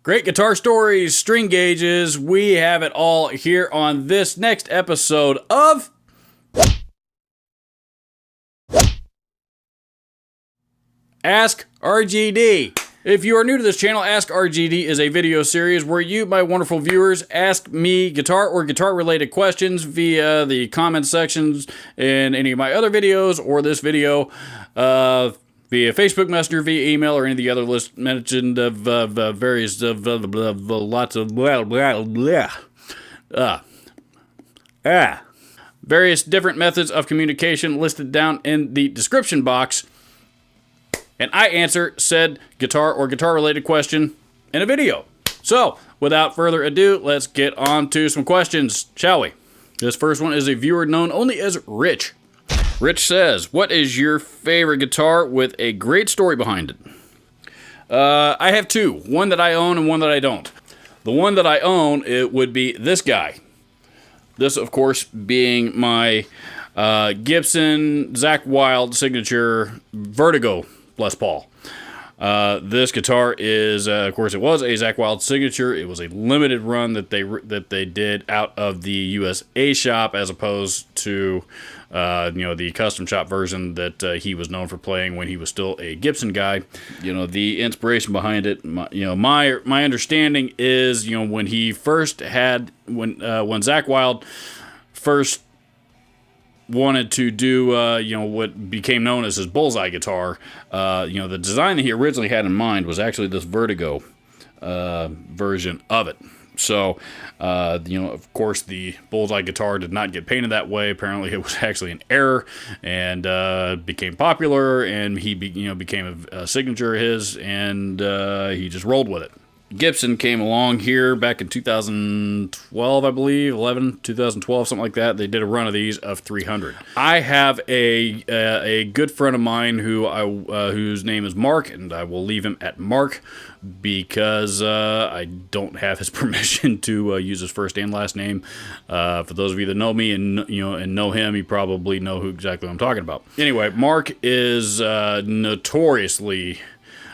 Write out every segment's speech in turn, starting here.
Great guitar stories, string gauges, we have it all here on this next episode of Ask RGD. If you are new to this channel, Ask RGD is a video series where you, my wonderful viewers, ask me guitar or guitar-related questions via the comment sections in any of my other videos or this video via Facebook Messenger, via email, or any of the other list mentioned of various lots of various different methods of communication listed down in the description box. And I answer said guitar or guitar-related question in a video. So, without further ado, let's get on to some questions, shall we? This first one is a viewer known only as Rich. Rich says, what is your favorite guitar with a great story behind it? I have two. One that I own and one that I don't. The one that I own, it would be this guy. This, of course, being my Gibson Zakk Wylde signature Vertigo Les Paul. This guitar is, of course, it was a Zakk Wylde signature. It was a limited run that they did out of the USA shop, as opposed to the custom shop version that he was known for playing when he was still a Gibson guy. The inspiration behind it. My understanding is, when he first had when Zakk Wylde first wanted to do, what became known as his bullseye guitar. The design that he originally had in mind was actually this Vertigo version of it. So, of course, the bullseye guitar did not get painted that way. Apparently, it was actually an error, and became popular, and he became a signature of his, and he just rolled with it. Gibson came along here back in 2012, I believe, 2012, something like that. They did a run of these of 300. I have a good friend of mine whose name is Mark, and I will leave him at Mark because I don't have his permission to use his first and last name. For those of you that know me and know him, you probably know who exactly I'm talking about. Anyway, Mark is notoriously.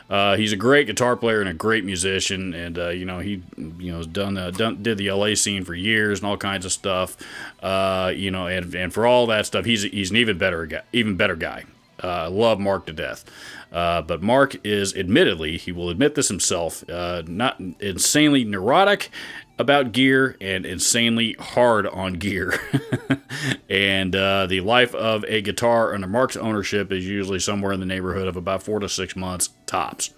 He's a great guitar player and a great musician, and he did the LA scene for years and all kinds of stuff. And for all that stuff, he's an even better guy. I love Mark to death. But Mark is he will admit this himself, not insanely neurotic about gear and insanely hard on gear. And the life of a guitar under Mark's ownership is usually somewhere in the neighborhood of about 4 to 6 months tops.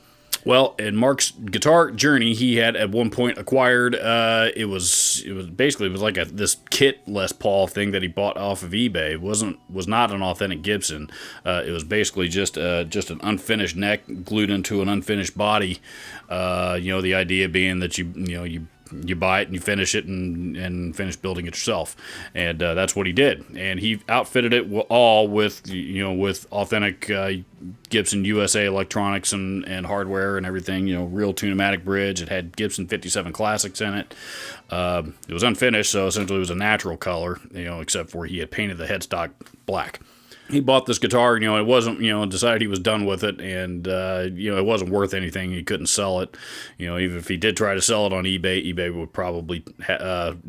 Well, in Mark's guitar journey, he had at one point acquired, it was like this kit Les Paul thing that he bought off of eBay. It was not an authentic Gibson. It was basically just an unfinished neck glued into an unfinished body. The idea being that you buy it and you finish it and finish building it yourself, and that's what he did. And he outfitted it all with authentic Gibson USA electronics and hardware and everything. Real tunematic bridge. It had Gibson 57 classics in it. It was unfinished, so essentially it was a natural color. Except for he had painted the headstock black. He bought this guitar, it wasn't, decided he was done with it, and, it wasn't worth anything. He couldn't sell it. Even if he did try to sell it on eBay would probably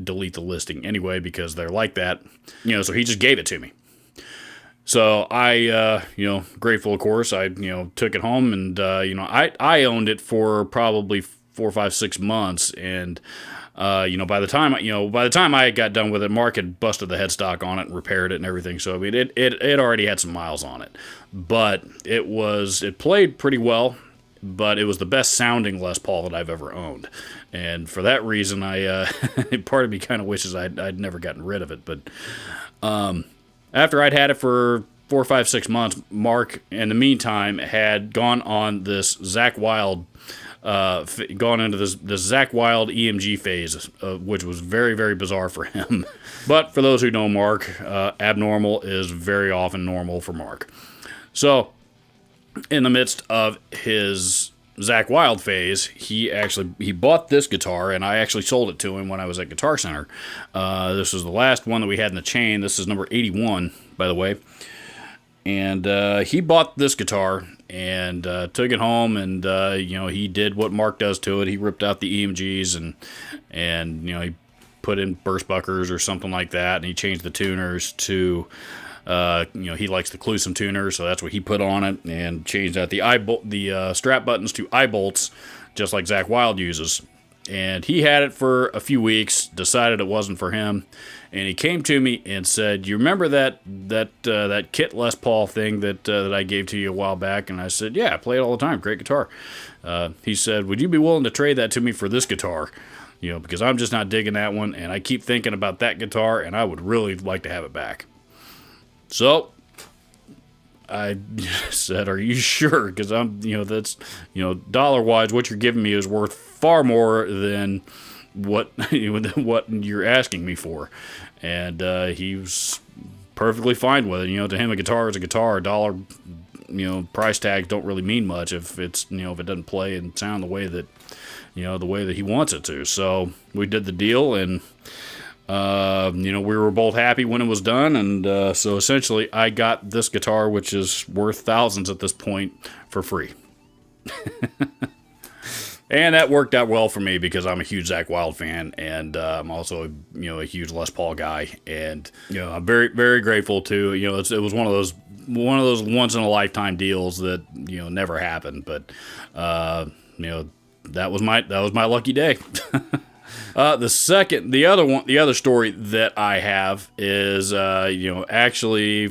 delete the listing anyway, because they're like that. So he just gave it to me. So I, grateful, of course, I, took it home, and, I owned it for probably 4, 5, 6 months, and by the time I got done with it, Mark had busted the headstock on it and repaired it and everything. So I mean, it already had some miles on it, but it played pretty well. But it was the best sounding Les Paul that I've ever owned, and for that reason, part of me kind of wishes I'd never gotten rid of it. But after I'd had it for 4, 5, 6 months, Mark, in the meantime, had gone on this Zakk Wylde. Gone into this Zakk Wylde EMG phase, which was very, very bizarre for him. But for those who know Mark, abnormal is very often normal for Mark. So, in the midst of his Zakk Wylde phase, he bought this guitar, and I actually sold it to him when I was at Guitar Center. This was the last one that we had in the chain. This is number 81, by the way. And he bought this guitar and took it home, and he did what Mark does to it. He ripped out the EMGs and he put in burst buckers or something like that, and he changed the tuners to he likes the Clusum tuner, so that's what he put on it, and changed out the strap buttons to eye bolts, just like Zach Wild uses. And he had it for a few weeks, decided it wasn't for him, and he came to me and said, "You remember that Kit Les Paul thing that I gave to you a while back?" And I said, "Yeah, I play it all the time. Great guitar." He said, "Would you be willing to trade that to me for this guitar? Because I'm just not digging that one, and I keep thinking about that guitar, and I would really like to have it back." So I said, "Are you sure? Because I'm, that's, dollar-wise, what you're giving me is worth far more than what you're asking me for." And he was perfectly fine with it. To him, a guitar is a guitar. A dollar, price tags don't really mean much if it's, if it doesn't play and sound the way that, the way that he wants it to. So we did the deal, and we were both happy when it was done, and so essentially I got this guitar, which is worth thousands at this point, for free. And that worked out well for me because I'm a huge Zach Wild fan, and I'm also a huge Les Paul guy, and I'm very, very grateful to it was one of those once in a lifetime deals that never happened, but that was my lucky day. The other story that I have is, actually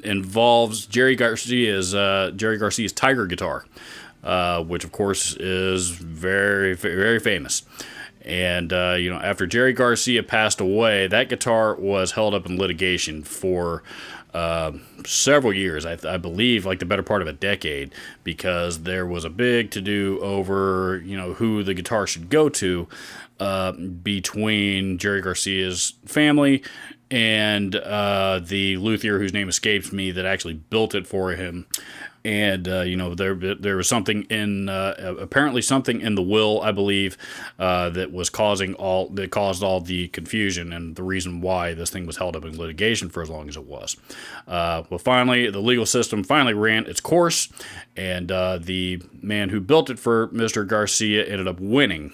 involves Jerry Garcia's Tiger guitar, which of course is very, very famous. And, after Jerry Garcia passed away, that guitar was held up in litigation for several years, I believe, like the better part of a decade, because there was a big to-do over, who the guitar should go to, between Jerry Garcia's family and the luthier whose name escapes me that actually built it for him. And, there was something in, apparently something in the will, I believe, that caused all the confusion and the reason why this thing was held up in litigation for as long as it was. Well, finally, the legal system finally ran its course, and the man who built it for Mr. Garcia ended up winning.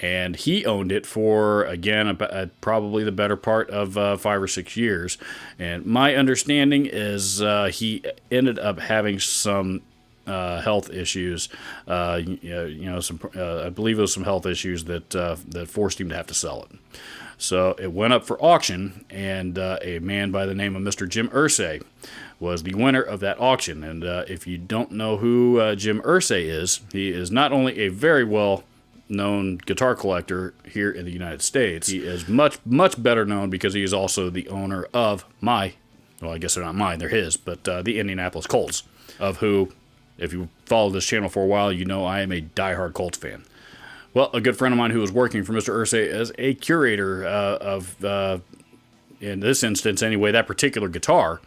And he owned it for, again, probably the better part of 5 or 6 years. And my understanding is he ended up having some health issues. I believe it was some health issues that forced him to have to sell it. So it went up for auction, and a man by the name of Mr. Jim Irsay was the winner of that auction. And if you don't know who Jim Irsay is, he is not only a very well-known guitar collector here in the United States, he is much, much better known because he is also the owner of I guess they're not mine, they're his, but the Indianapolis Colts, of who, if you follow this channel for a while, I am a diehard Colts fan. Well, a good friend of mine who was working for Mr. Irsay as a curator of, in this instance anyway, that particular guitar,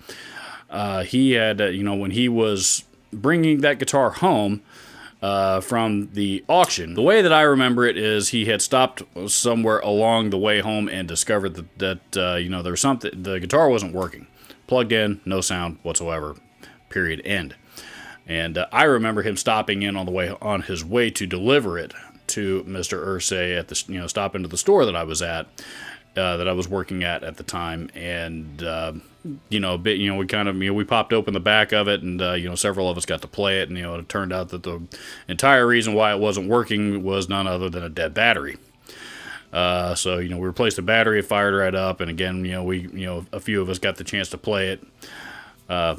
he had, when he was bringing that guitar home from the auction, the way that I remember it is he had stopped somewhere along the way home and discovered that there was something, the guitar wasn't working. Plugged in, no sound whatsoever, period, end. And I remember him stopping in on his way to deliver it to Mr. Irsay at the stop into the store that I was at, that I was working at the time, and we popped open the back of it, and several of us got to play it, and it turned out that the entire reason why it wasn't working was none other than a dead battery. So we replaced the battery, it fired right up, and again, a few of us got the chance to play it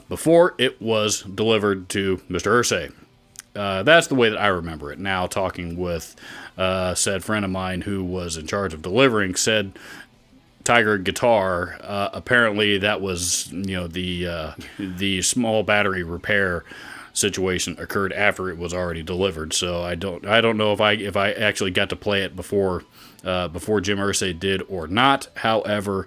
before it was delivered to Mr. Irsay. That's the way that I remember it. Now, talking with said friend of mine who was in charge of delivering said Tiger guitar, apparently that was the small battery repair situation occurred after it was already delivered. So I don't know if I actually got to play it before Jim Irsay did or not. However,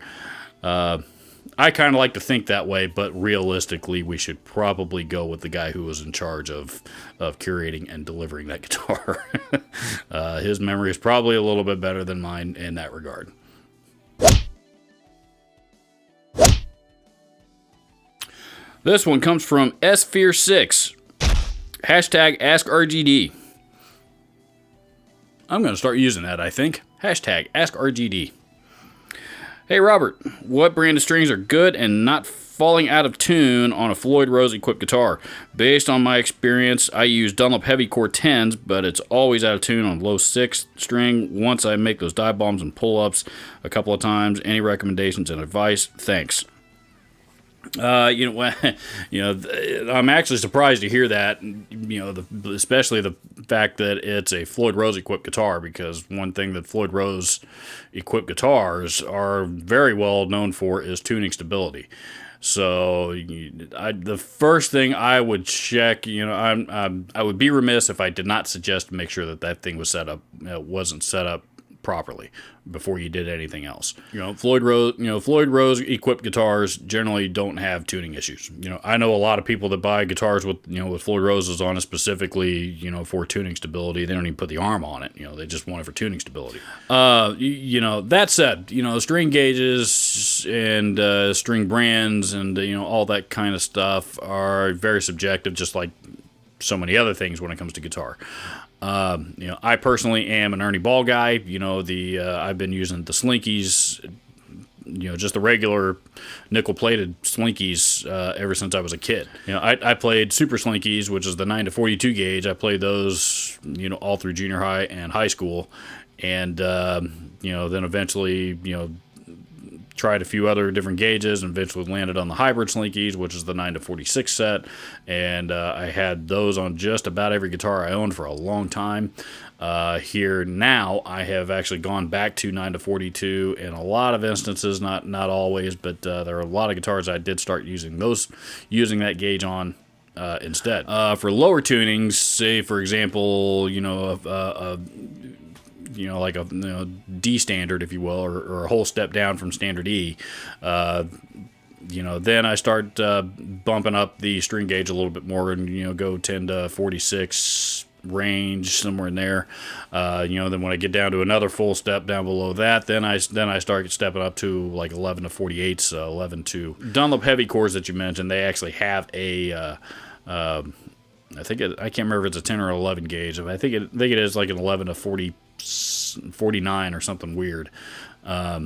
I kind of like to think that way, but realistically, we should probably go with the guy who was in charge of curating and delivering that guitar. His memory is probably a little bit better than mine in that regard. This one comes from S-Fear6. Hashtag Ask RGD. I'm going to start using that, I think. Hashtag Ask RGD. Hey, Robert, what brand of strings are good and not falling out of tune on a Floyd Rose equipped guitar? Based on my experience, I use Dunlop Heavy Core 10s, but it's always out of tune on low 6 string once I make those dive bombs and pull-ups a couple of times. Any recommendations and advice? Thanks. I'm actually surprised to hear that, especially the fact that it's a Floyd Rose equipped guitar, because one thing that Floyd Rose equipped guitars are very well known for is tuning stability. So the first thing I would check, I would be remiss if I did not suggest to make sure that thing was set up, wasn't set up properly before you did anything else. Floyd Rose equipped guitars generally don't have tuning issues. I know a lot of people that buy guitars with Floyd Roses on it specifically, for tuning stability. They don't even put the arm on it. They just want it for tuning stability. That said, string gauges and string brands and all that kind of stuff are very subjective, just like so many other things when it comes to guitar. I personally am an Ernie Ball guy. I've been using the Slinkies, just the regular nickel-plated Slinkies ever since I was a kid. I played Super Slinkies, which is the 9 to 42 gauge. I played those, all through junior high and high school, and then eventually, tried a few other different gauges and eventually landed on the hybrid Slinkies, which is the 9 to 46 set, and I had those on just about every guitar I owned for a long time. Here now, I have actually gone back to 9 to 42 in a lot of instances, not always, but there are a lot of guitars I did start using that gauge on instead. For lower tunings, say for example, like a D standard, if you will, or a whole step down from standard E, then I start bumping up the string gauge a little bit more and, go 10 to 46 range, somewhere in there. Then when I get down to another full step down below that, then I start stepping up to like 11 to 48s, 11 to Dunlop Heavy cores that you mentioned. They actually have a, I can't remember if it's a 10 or 11 gauge. I think it is like an 11 to 49 or something weird that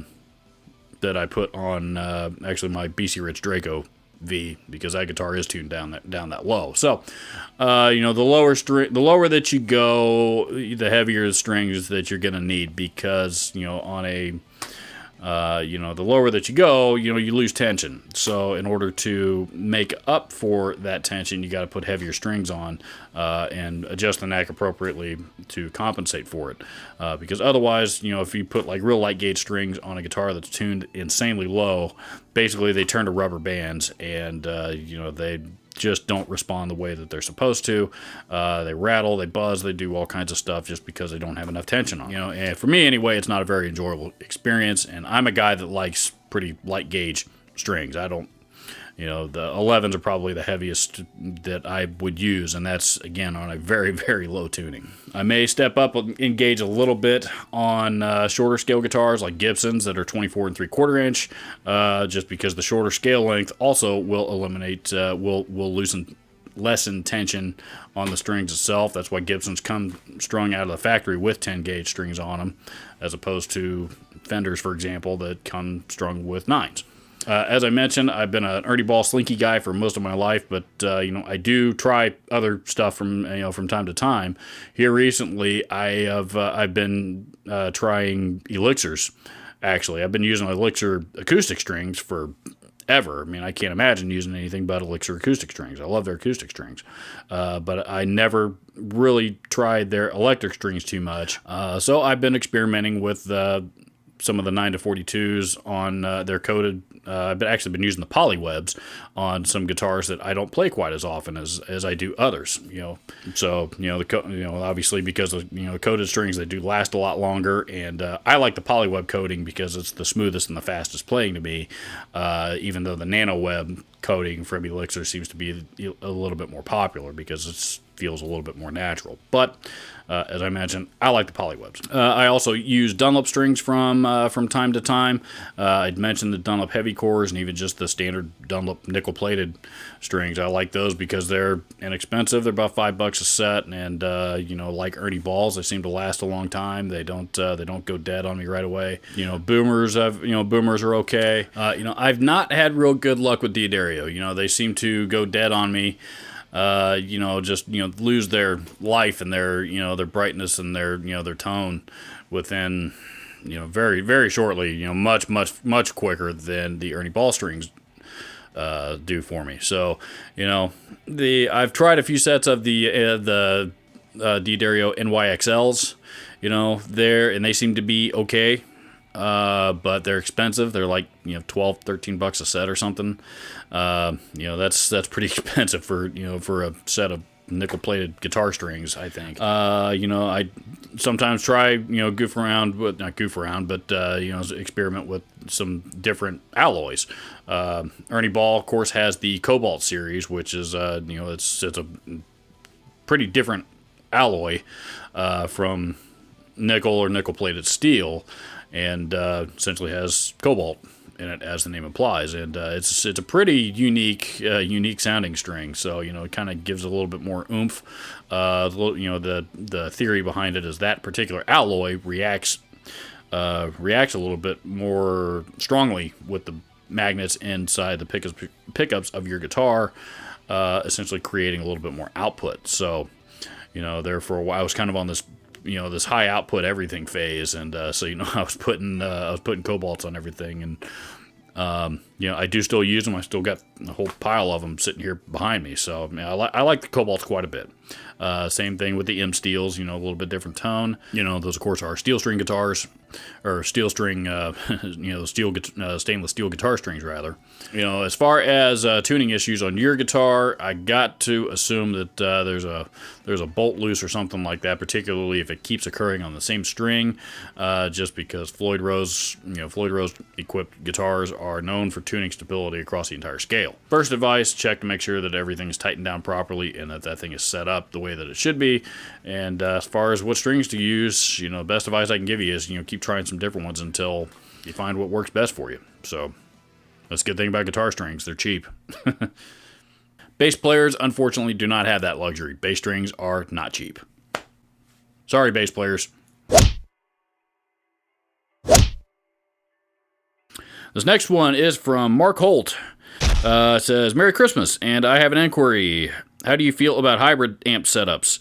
I put on actually my BC Rich Draco V, because that guitar is tuned down that low. So the lower that you go, the heavier the strings that you're gonna need, because on a the lower that you go, you lose tension. So in order to make up for that tension, you got to put heavier strings on and adjust the neck appropriately to compensate for it. Because otherwise, if you put like real light gauge strings on a guitar that's tuned insanely low, basically they turn to rubber bands, and they just don't respond the way that they're supposed to. They rattle, they buzz, they do all kinds of stuff just because they don't have enough tension on them. And for me anyway, it's not a very enjoyable experience, and I'm a guy that likes pretty light gauge strings. I don't, the 11s are probably the heaviest that I would use, and that's, again, on a very, very low tuning. I may step up and gauge a little bit on shorter scale guitars like Gibsons that are 24 3/4 inch, just because the shorter scale length also will eliminate, will lessen tension on the strings itself. That's why Gibsons come strung out of the factory with 10 gauge strings on them, as opposed to Fenders, for example, that come strung with 9s. As I mentioned, I've been an Ernie Ball Slinky guy for most of my life, but I do try other stuff from time to time. Here recently, I've been trying Elixirs. Actually, I've been using Elixir acoustic strings forever. I mean, I can't imagine using anything but Elixir acoustic strings. I love their acoustic strings, but I never really tried their electric strings too much. So I've been experimenting with some of the 9 to 42s on their coated. I've actually been using the polywebs on some guitars that I don't play quite as often as I do others. So obviously because of coated strings, they do last a lot longer, and I like the polyweb coating because it's the smoothest and the fastest playing to me. Even though the nano web coating from Elixir seems to be a little bit more popular because it's feels a little bit more natural. But as I mentioned, I like the polywebs. I also use Dunlop strings from time to time. I'd mentioned the Dunlop heavy cores and even just the standard Dunlop nickel-plated strings. I like those because they're inexpensive. They're about $5 a set, and like Ernie balls, they seem to last a long time. They don't go dead on me right away. Boomers are okay. I've not had real good luck with D'Addario. They seem to go dead on me. Lose their life and their brightness and their tone within, very, very shortly, much quicker than the Ernie Ball strings do for me. So, I've tried a few sets of the D'Addario NYXLs, and they seem to be okay. But they're expensive. They're like, $12, $13 a set or something. That's pretty expensive for a set of nickel-plated guitar strings, I think. I sometimes try, experiment with some different alloys. Ernie Ball, of course, has the Cobalt series, which is, it's a pretty different alloy, from nickel or nickel-plated steel, and essentially has cobalt in it, as the name implies, and it's a pretty unique sounding string. So it kind of gives a little bit more oomph. The theory behind it is that particular alloy reacts a little bit more strongly with the magnets inside the pickups of your guitar, essentially creating a little bit more output. So there for a while I was kind of on this high output everything phase, and I was putting cobalts on everything, and I do still use them. I still got a whole pile of them sitting here behind me. So I like the cobalts quite a bit. Same thing with the M steels, a little bit different tone. Those of course are steel string guitars, or steel string, stainless steel guitar strings rather. As far as tuning issues on your guitar, I got to assume that there's a bolt loose or something like that, particularly if it keeps occurring on the same string, just because Floyd Rose equipped guitars are known for tuning stability across the entire scale. First advice, check to make sure that everything is tightened down properly and that thing is set up the way that it should be. And as far as what strings to use, the best advice I can give you is, keep trying some different ones until you find what works best for you. So that's a good thing about guitar strings. They're cheap. Bass players, unfortunately, do not have that luxury. Bass strings are not cheap. Sorry, bass players. This next one is from Mark Holt. It says, Merry Christmas, and I have an inquiry. How do you feel about hybrid amp setups?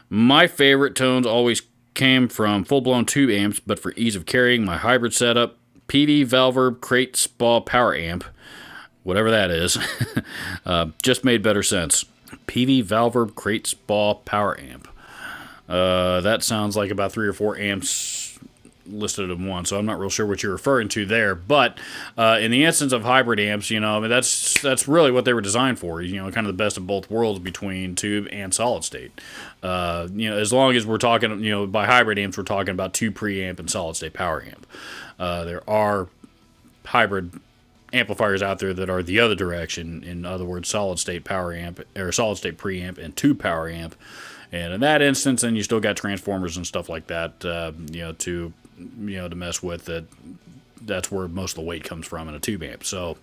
My favorite tones always came from full-blown tube amps, but for ease of carrying, my hybrid setup, PV Valverb Crate Spa Power Amp, whatever that is, just made better sense. PV Valverb Crate Spa Power Amp. That sounds like about 3 or 4 amps listed in one, so I'm not real sure what you're referring to there. But in the instance of hybrid amps, that's really what they were designed for. Kind of the best of both worlds between tube and solid state. As long as we're talking, by hybrid amps, we're talking about tube preamp and solid state power amp. There are hybrid amplifiers out there that are the other direction. In other words, solid state power amp or solid state preamp and tube power amp. And in that instance, then you still got transformers and stuff like that, to mess with. That's where most of the weight comes from in a tube amp. So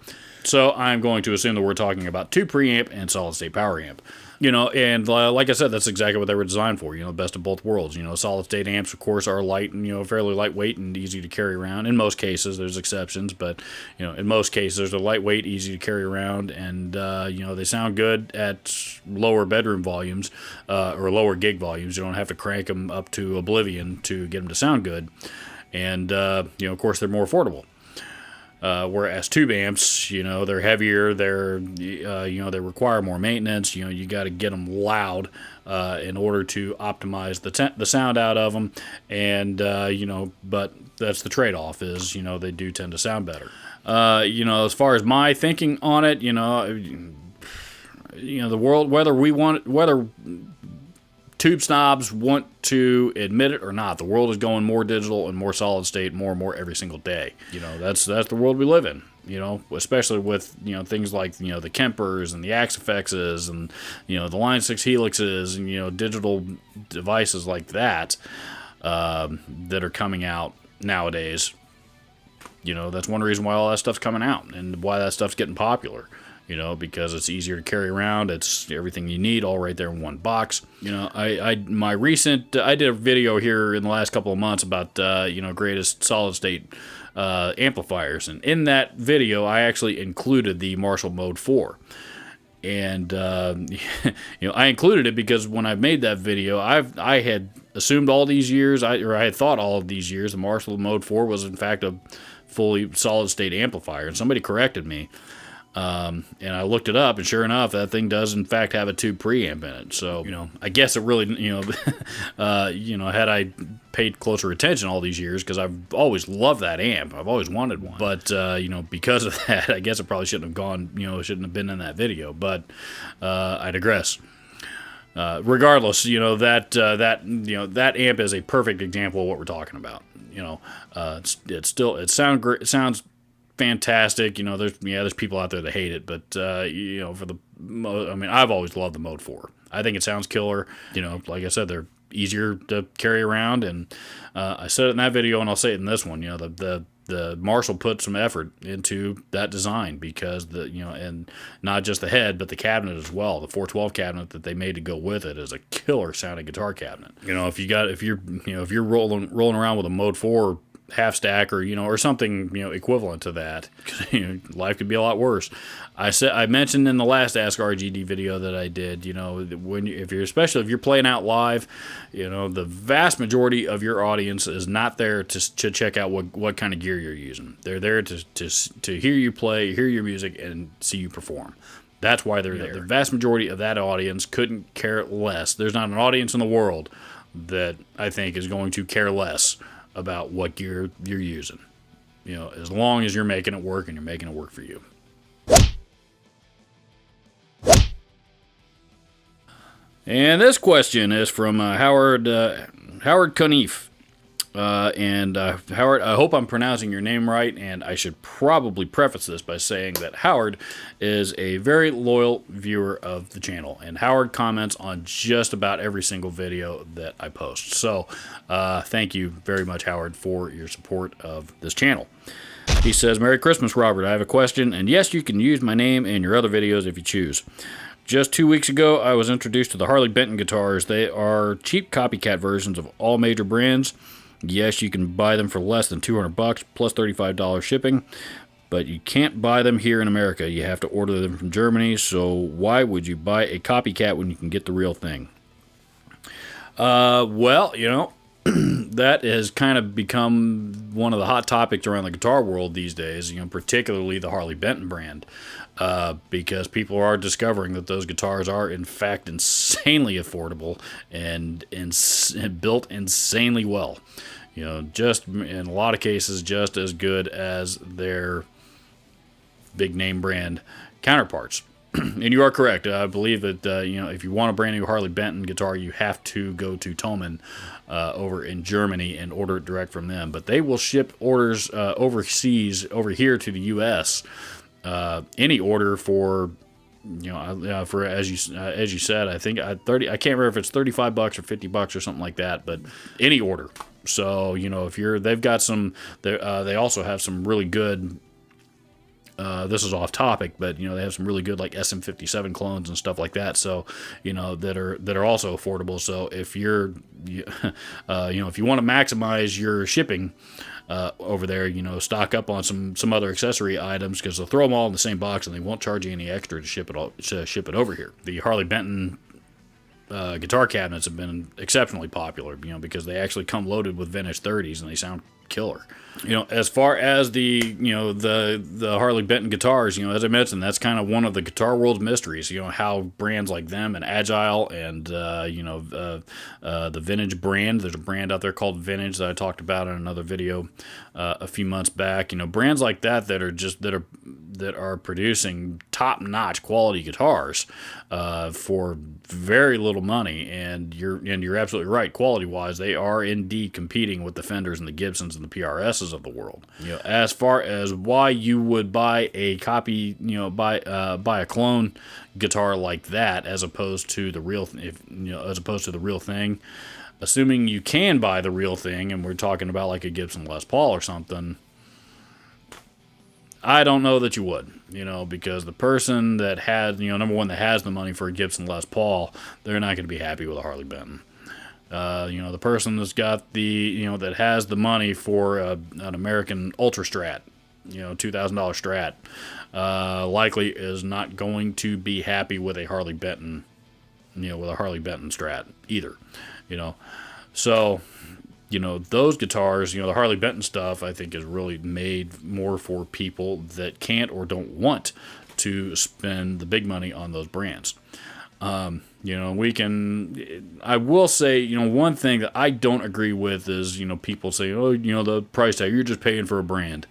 I'm going to assume that we're talking about tube preamp and solid state power amp. And like I said, that's exactly what they were designed for. Best of both worlds. Solid state amps, of course, are light and fairly lightweight and easy to carry around. In most cases, there's exceptions, but in most cases, they're lightweight, easy to carry around, and they sound good at lower bedroom volumes or lower gig volumes. You don't have to crank them up to oblivion to get them to sound good, and of course, they're more affordable. Whereas tube amps, they're heavier, they require more maintenance. You got to get them loud in order to optimize the sound out of them, and but that's the trade-off is they do tend to sound better. As far as my thinking on it, the world whether tube snobs want to admit it or not, the world is going more digital and more solid state, more and more every single day. You know, that's the world we live in. You know, especially with, you know, things like, you know, the Kempers and the Axifexes and, you know, the Line 6 Helixes and, you know, digital devices like that that are coming out nowadays. You know, that's one reason why all that stuff's coming out and why that stuff's getting popular. You know, because it's easier to carry around. It's everything you need all right there in one box. You know, I did a video here in the last couple of months about, you know, greatest solid state amplifiers. And in that video, I actually included the Marshall Mode 4. And, you know, I included it because when I made that video, I had assumed all these years, I had thought all of these years, the Marshall Mode 4 was in fact a fully solid state amplifier. And somebody corrected me. And I looked it up, and sure enough, that thing does in fact have a tube preamp in it. So, you know, I guess it really, you know, you know, had I paid closer attention all these years, because I've always loved that amp, I've always wanted one. But you know, because of that, I guess it probably shouldn't have gone, you know, shouldn't have been in that video. But I digress. Regardless, you know, that amp is a perfect example of what we're talking about. You know, it sounds great. It sounds fantastic. You know, there's people out there that hate it, but you know, I mean, I've always loved the Mode 4. I think it sounds killer. You know, like I said, they're easier to carry around, and I said it in that video, and I'll say it in this one. You know, the Marshall put some effort into that design, because you know, and not just the head, but the cabinet as well. The 412 cabinet that they made to go with it is a killer sounding guitar cabinet. You know, if you're rolling around with a Mode 4 half stack, or, you know, or something, you know, equivalent to that, you know, life could be a lot worse. I mentioned in the last Ask RGD video that I did, you know, especially if you're playing out live, you know, the vast majority of your audience is not there to check out what kind of gear you're using. They're there to hear you play, hear your music, and see you perform. That's why they're there. The vast majority of that audience couldn't care less. There's not an audience in the world that I think is going to care less about what gear you're using. You know, as long as you're making it work, and you're making it work for you. And this question is from Howard Conniff. Howard, I hope I'm pronouncing your name right, and I should probably preface this by saying that Howard is a very loyal viewer of the channel, and Howard comments on just about every single video that I post. So, thank you very much, Howard, for your support of this channel. He says, "Merry Christmas, Robert. I have a question, and yes, you can use my name in your other videos if you choose. Just 2 weeks ago, I was introduced to the Harley Benton guitars. They are cheap copycat versions of all major brands. Yes, you can buy them for less than $200 plus $35 shipping, but you can't buy them here in America. You have to order them from Germany, so why would you buy a copycat when you can get the real thing?" Well, you know, that has kind of become one of the hot topics around the guitar world these days, you know, particularly the Harley Benton brand, because people are discovering that those guitars are, in fact, insanely affordable and built insanely well. You know, just in a lot of cases, just as good as their big name brand counterparts. And you are correct. I believe that, you know, if you want a brand new Harley Benton guitar, you have to go to Thomann over in Germany and order it direct from them. But they will ship orders overseas over here to the U.S. Any order for, you know, for as you said, I think I can't remember if it's $35 or $50 or something like that, but any order. So, you know, if they've got some, they also have some really good. This is off topic, but, you know, they have some really good like SM57 clones and stuff like that. So, you know, that are also affordable. So if you know, if you want to maximize your shipping over there, you know, stock up on some other accessory items, because they'll throw them all in the same box and they won't charge you any extra to ship it over here. The Harley Benton guitar cabinets have been exceptionally popular, you know, because they actually come loaded with vintage 30s and they sound killer. As far as the the Harley Benton guitars, as I mentioned, that's kind of one of the guitar world's mysteries. How brands like them and Agile and the Vintage brand. There's a brand out there called Vintage that I talked about in another video a few months back. Brands like that that are producing top-notch quality guitars for very little money, and you're absolutely right. Quality-wise, they are indeed competing with the Fenders and the Gibsons and the PRSs of the world. As far as why you would buy a copy, buy a clone guitar like that as opposed to the real, thing. Assuming you can buy the real thing, and we're talking about like a Gibson Les Paul or something, I don't know that you would, because the person that has, number one, that has the money for a Gibson Les Paul, they're not going to be happy with a Harley Benton. The person that's got the, that has the money for an American Ultra Strat, $2,000 Strat, likely is not going to be happy with a Harley Benton, Strat either, So, those guitars, the Harley Benton stuff, I think is really made more for people that can't or don't want to spend the big money on those brands. I will say, one thing that I don't agree with is, people say, oh, the price tag, you're just paying for a brand.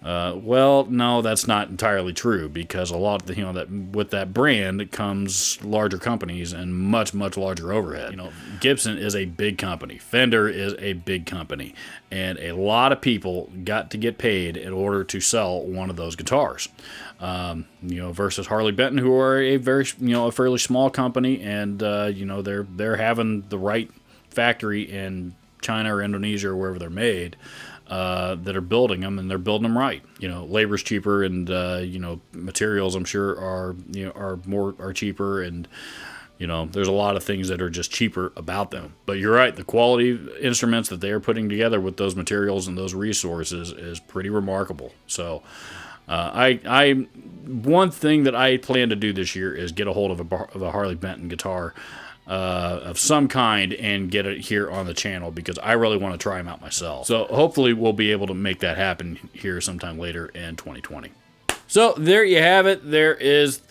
Well, no, that's not entirely true, because a lot of that with that brand comes larger companies and much, much larger overhead. Gibson is a big company. Fender is a big company, and a lot of people got to get paid in order to sell one of those guitars. Versus Harley Benton, who are a fairly small company, and they're having the right factory in China or Indonesia or wherever they're made. That are building them, and they're building them right. Labor's cheaper, and materials, I'm sure, are cheaper, and there's a lot of things that are just cheaper about them. But you're right, the quality instruments that they are putting together with those materials and those resources is pretty remarkable. So, one thing that I plan to do this year is get a hold of a Harley Benton guitar. Of some kind, and get it here on the channel, because I really want to try them out myself. So hopefully we'll be able to make that happen here sometime later in 2020. So there you have it. There is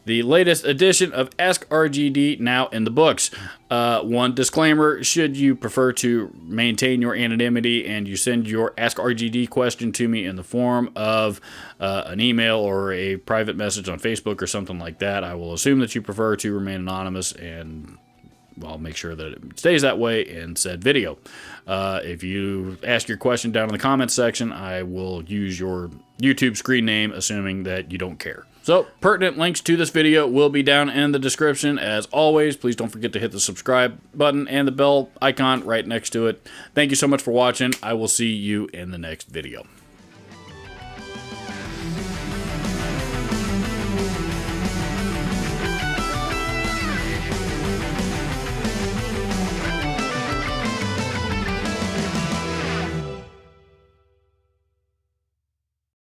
the latest edition of Ask RGD now in the books. One disclaimer: should you prefer to maintain your anonymity and you send your Ask RGD question to me in the form of an email or a private message on Facebook or something like that, I will assume that you prefer to remain anonymous, and I'll make sure that it stays that way in said video. If you ask your question down in the comments section, I will use your YouTube screen name, assuming that you don't care. So, pertinent links to this video will be down in the description. As always, please don't forget to hit the subscribe button and the bell icon right next to it. Thank you so much for watching. I will see you in the next video.